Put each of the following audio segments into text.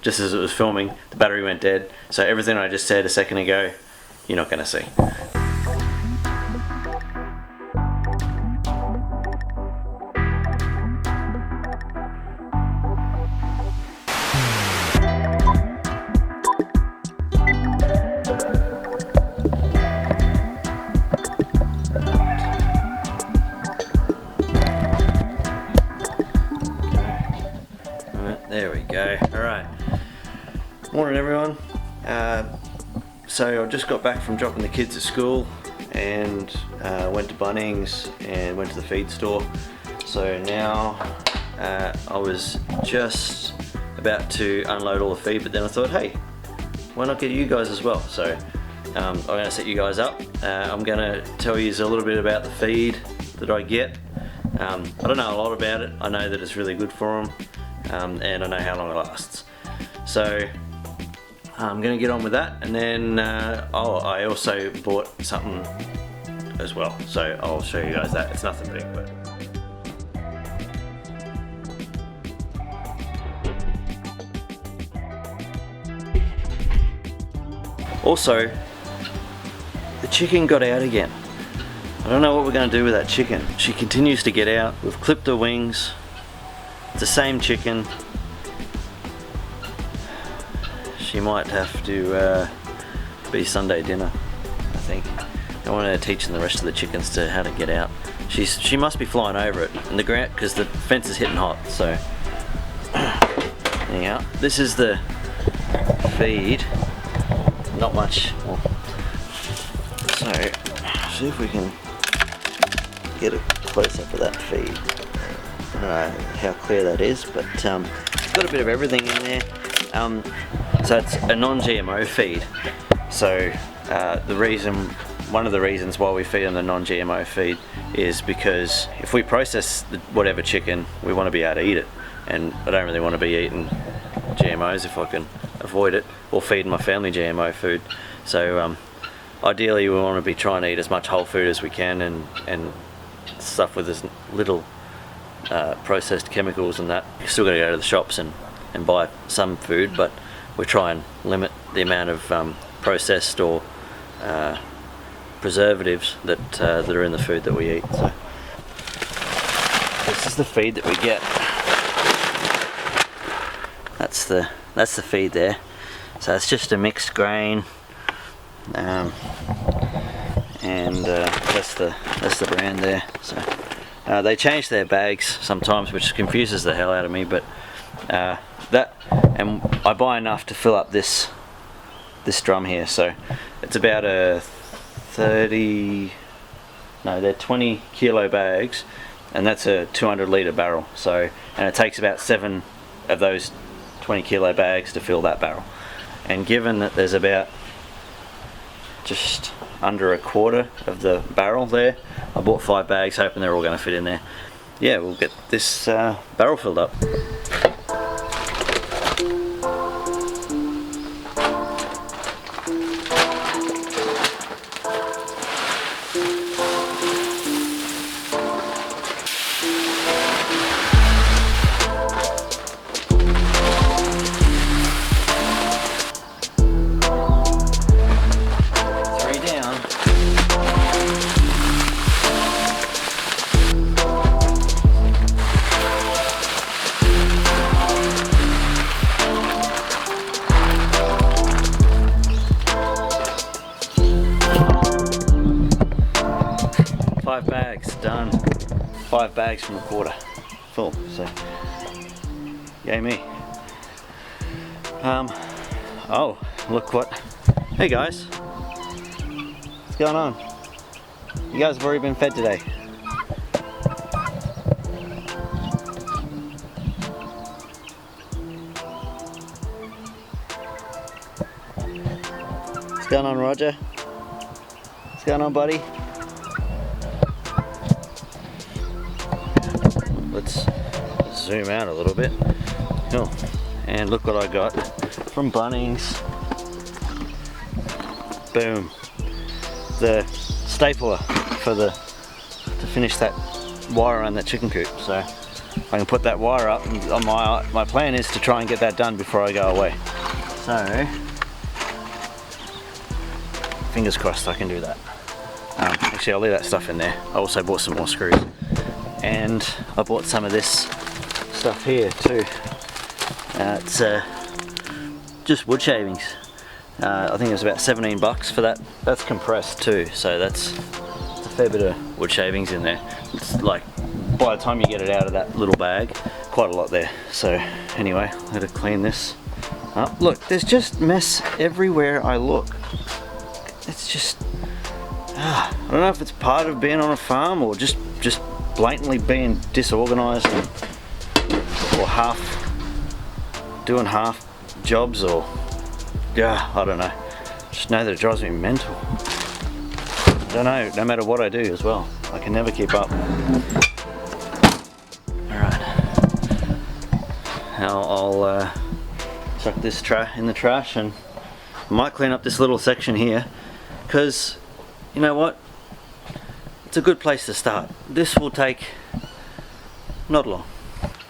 just as it was filming, the battery went dead. So everything I just said a second ago, you're not going to see. There we go. Alright. Morning everyone. So I just got back from dropping the kids at school and went to Bunnings and went to the feed store. So now I was just about to unload all the feed, but then I thought, hey, why not get you guys as well? So I'm going to set you guys up. I'm going to tell you a little bit about the feed that I get. I don't know a lot about it. I know that it's really good for them. And I know how long it lasts. So I'm going to get on with that, and then I also bought something as well, so I'll show you guys that. It's nothing big, but also the chicken got out again. I don't know what we're going to do with that chicken. She continues to get out. We've clipped her wings. It's the same chicken. She might have to be Sunday dinner, I think. I want to teach the rest of the chickens to how to get out. She must be flying over it in the ground because the fence is hitting hot. So anyhow, this is the feed. Not much. So see if we can get a close up of that feed. I don't know how clear that is, but it's got a bit of everything in there. So it's a non-GMO feed. So one of the reasons why we feed on the non-GMO feed is because if we process whatever chicken, we want to be able to eat it, and I don't really want to be eating GMOs if I can avoid it, or feeding my family GMO food. So ideally we want to be trying to eat as much whole food as we can, and stuff with as little processed chemicals and that. You're still got to go to the shops and buy some food, but we try and limit the amount of processed or preservatives that are in the food that we eat. So this is the feed that we get. That's the feed there. So it's just a mixed grain, and that's the brand there. So they change their bags sometimes, which confuses the hell out of me, but and I buy enough to fill up this drum here. So it's about a 20 kilo bags, and that's a 200 litre barrel. So, and it takes about 7 of those 20 kilo bags to fill that barrel. And given that there's about just under a quarter of the barrel there, I bought 5 bags hoping they're all going to fit in there. Yeah, we'll get this barrel filled up. Five bags done. 5 bags from a quarter full. So, yay me. Oh, look what. Hey guys, what's going on? You guys have already been fed today. What's going on, Roger? What's going on, buddy? Let's zoom out a little bit. Oh, and look what I got from Bunnings. Boom. The stapler to finish that wire around that chicken coop. So I can put that wire up, and my plan is to try and get that done before I go away. So, fingers crossed I can do that. Actually, I'll leave that stuff in there. I also bought some more screws. And I bought some of this stuff here too. It's just wood shavings. I think it was about 17 bucks for that. That's compressed too, so that's a fair bit of wood shavings in there. It's like, by the time you get it out of that little bag, quite a lot there. So anyway, let it clean this up. Look, there's just mess everywhere I look. It's just, I don't know if it's part of being on a farm or just blatantly being disorganized or doing half jobs, or I don't know. Just know that it drives me mental. I don't know, no matter what I do as well, I can never keep up. Alright, now I'll chuck this in the trash, and I might clean up this little section here, because you know what, it's a good place to start. This will take not long.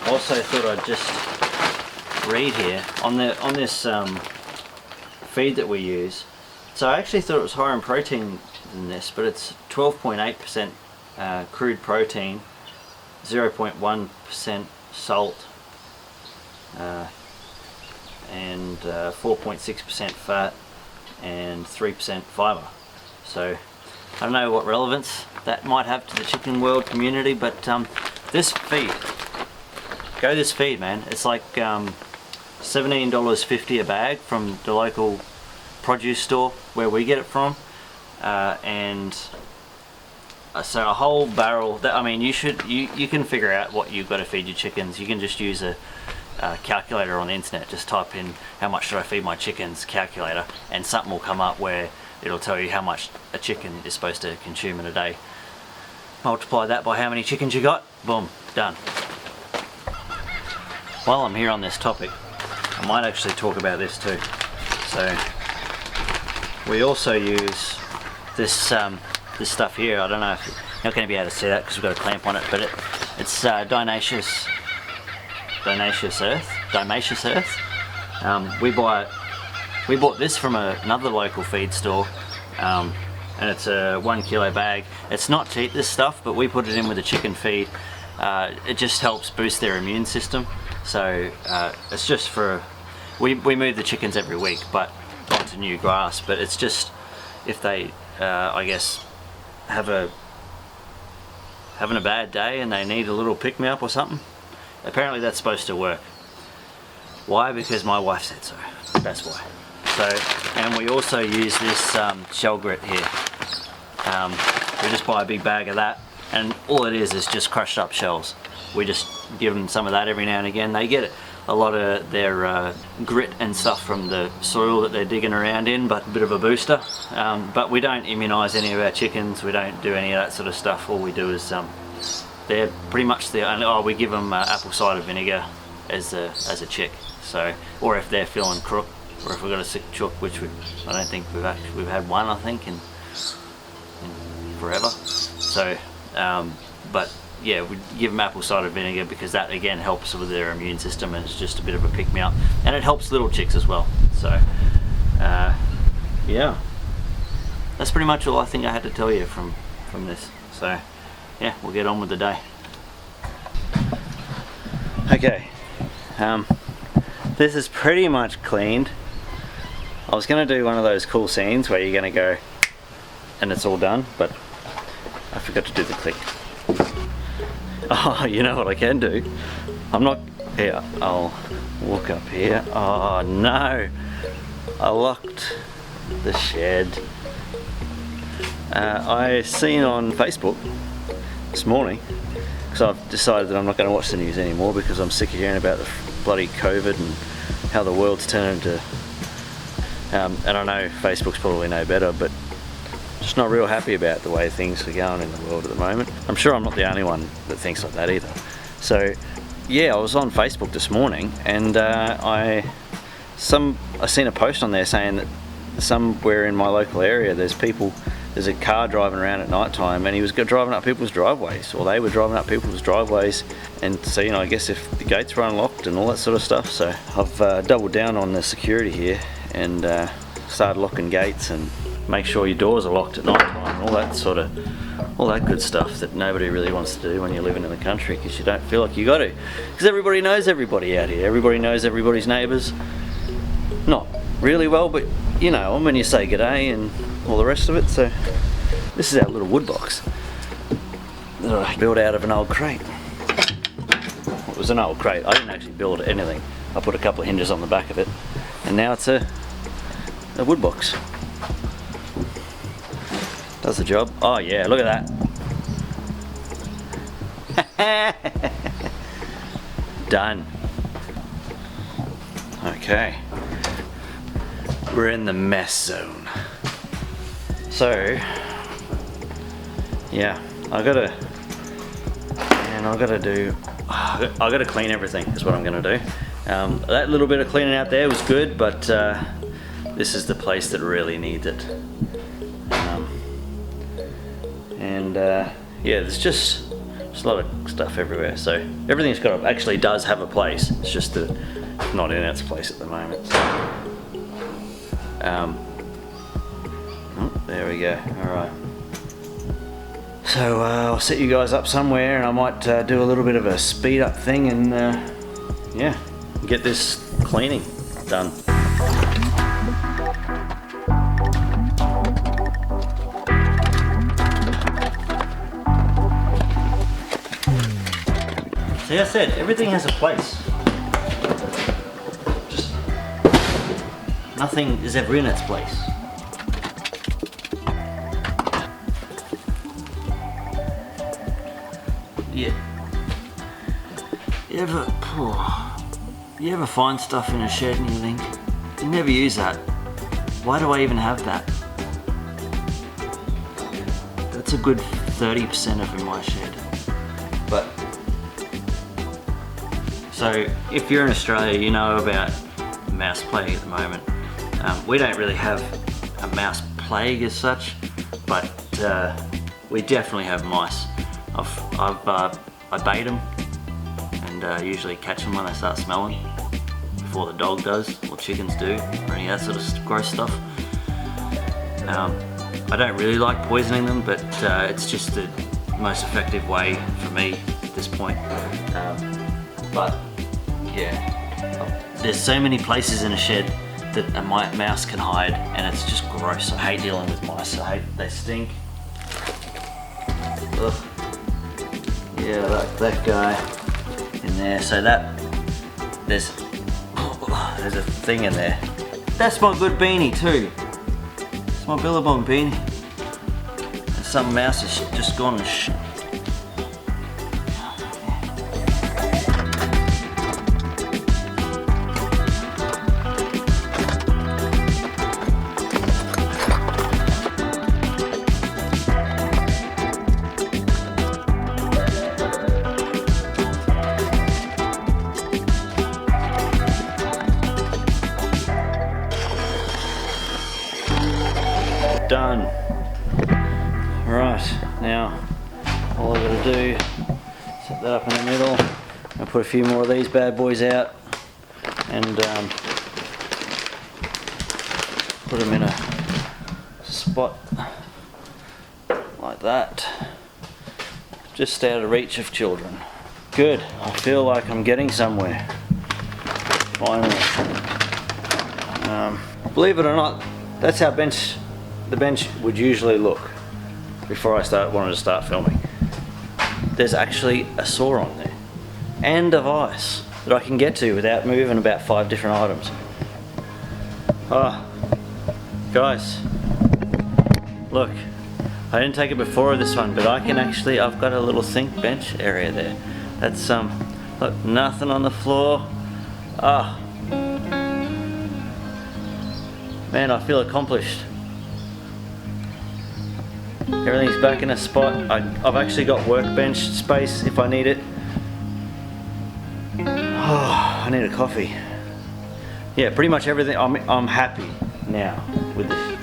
I also thought I'd just read here on this feed that we use. So I actually thought it was higher in protein than this, but it's 12.8% crude protein, 0.1% salt, and 4.6% fat, and 3% fiber. So I don't know what relevance that might have to the chicken world community, but this feed, this feed, man. It's like $17.50 a bag from the local produce store where we get it from, and so a whole barrel. I mean, you can figure out what you've got to feed your chickens. You can just use a calculator on the internet. Just type in how much should I feed my chickens calculator, and something will come up where it'll tell you how much a chicken is supposed to consume in a day. Multiply that by how many chickens you got, boom, done. While I'm here on this topic, I might actually talk about this too. So we also use this this stuff here. I don't know if you're not going to be able to see that because we've got a clamp on it, but it's Dionysius earth. We bought this from another local feed store, and it's a 1 kilo bag. It's not cheap, this stuff, but we put it in with the chicken feed. It just helps boost their immune system. So it's just for, we move the chickens every week, but onto new grass. But it's just if they, I guess, having a bad day and they need a little pick me up or something. Apparently that's supposed to work. Why? Because my wife said so. That's why. So, and we also use this shell grit here. We just buy a big bag of that, and all it is just crushed up shells. We just give them some of that every now and again. They get a lot of their grit and stuff from the soil that they're digging around in, but a bit of a booster. But we don't immunise any of our chickens. We don't do any of that sort of stuff. All we do is they're pretty much we give them apple cider vinegar as a chick. So, or if they're feeling crook, or if we've got a sick chook, which I don't think we've had one, I think, in forever. So, but yeah, we give them apple cider vinegar because that again helps with their immune system, and it's just a bit of a pick me up, and it helps little chicks as well. So, yeah, that's pretty much all I think I had to tell you from this. So, yeah, we'll get on with the day. Okay, this is pretty much cleaned. I was going to do one of those cool scenes where you're going to go and it's all done, but I forgot to do the click. Oh, you know what I can do? Here, I'll walk up here. Oh no, I locked the shed. I seen on Facebook this morning, because I've decided that I'm not going to watch the news anymore because I'm sick of hearing about the bloody COVID and how the world's turned into, and I know Facebook's probably no better, but just not real happy about the way things are going in the world at the moment. I'm sure I'm not the only one that thinks like that either. So yeah, I was on Facebook this morning, and I seen a post on there saying that somewhere in my local area there's people there's a car driving around at night time, and he was driving up people's driveways, or they were driving up people's driveways, and so, you know, I guess if the gates were unlocked and all that sort of stuff. So I've doubled down on the security here and started locking gates and make sure your doors are locked at night time and all that good stuff that nobody really wants to do when you're living in the country, because you don't feel like you got to, because everybody knows everybody out here. Everybody knows everybody's neighbours. Not really well, but you know, when you say g'day and all the rest of it. So this is our little wood box that I built out of an old crate. It was an old crate. I didn't actually build anything. I put a couple of hinges on the back of it, and now it's a wood box. Does the job. Oh yeah, look at that. Done. Okay. We're in the mess zone. So, yeah, I gotta clean everything is what I'm gonna do. That little bit of cleaning out there was good, but this is the place that really needs it. Yeah, there's just a lot of stuff everywhere. So everything's actually does have a place. It's just that it's not in its place at the moment. Oh, there we go. All right. So I'll set you guys up somewhere, and I might do a little bit of a speed up thing, and yeah, get this cleaning done. See, I said everything has a place. Just nothing is ever in its place. Yeah. You ever find stuff in a shed and you think, you never use that. Why do I even have that? That's a good 30% of in my shed. But so if you're in Australia, you know about mouse plague at the moment. We don't really have a mouse plague as such, but we definitely have mice. I bait them and usually catch them when they start smelling, before the dog does, or chickens do, or any of that sort of gross stuff. I don't really like poisoning them, but it's just the most effective way for me at this point. But yeah, there's so many places in a shed that a mouse can hide, and it's just gross. I hate dealing with mice. They stink. Ugh. Yeah, that guy in there. So there's a thing in there. That's my good beanie too. It's my Billabong beanie. And some mouse has just gone and done. Right, now all I've got to do, set that up in the middle, and put a few more of these bad boys out, and put them in a spot like that, just out of reach of children. Good, I feel like I'm getting somewhere, finally. Believe it or not, that's how the bench would usually look before I wanted to start filming. There's actually a saw on there and a vise that I can get to without moving about 5 different items. Oh, guys, look, I didn't take it before of this one, but I can actually, I've got a little sink bench area there. That's look, nothing on the floor. Ah, man, I feel accomplished. Everything's back in a spot. I've actually got workbench space if I need it. Oh, I need a coffee. Yeah, pretty much everything. I'm happy now with this.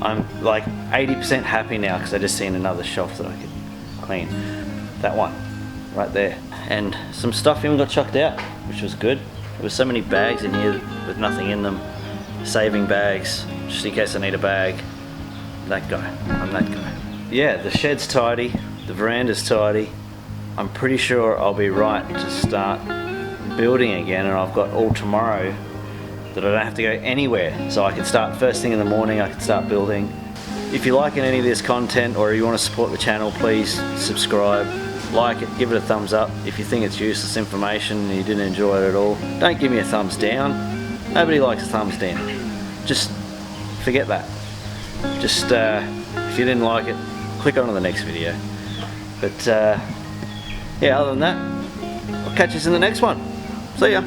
I'm like 80% happy now because I just seen another shelf that I could clean. That one, right there. And some stuff even got chucked out, which was good. There was so many bags in here with nothing in them. Saving bags, just in case I need a bag. That guy, I'm that guy. Yeah, the shed's tidy, the veranda's tidy. I'm pretty sure I'll be right to start building again, and I've got all tomorrow that I don't have to go anywhere. So I can start first thing in the morning, I can start building. If you're liking any of this content or you want to support the channel, please subscribe, like it, give it a thumbs up. If you think it's useless information and you didn't enjoy it at all, don't give me a thumbs down. Nobody likes a thumbs down. Just forget that. Just, if you didn't like it, click on to the next video. But, yeah, other than that, I'll catch you in the next one. See ya.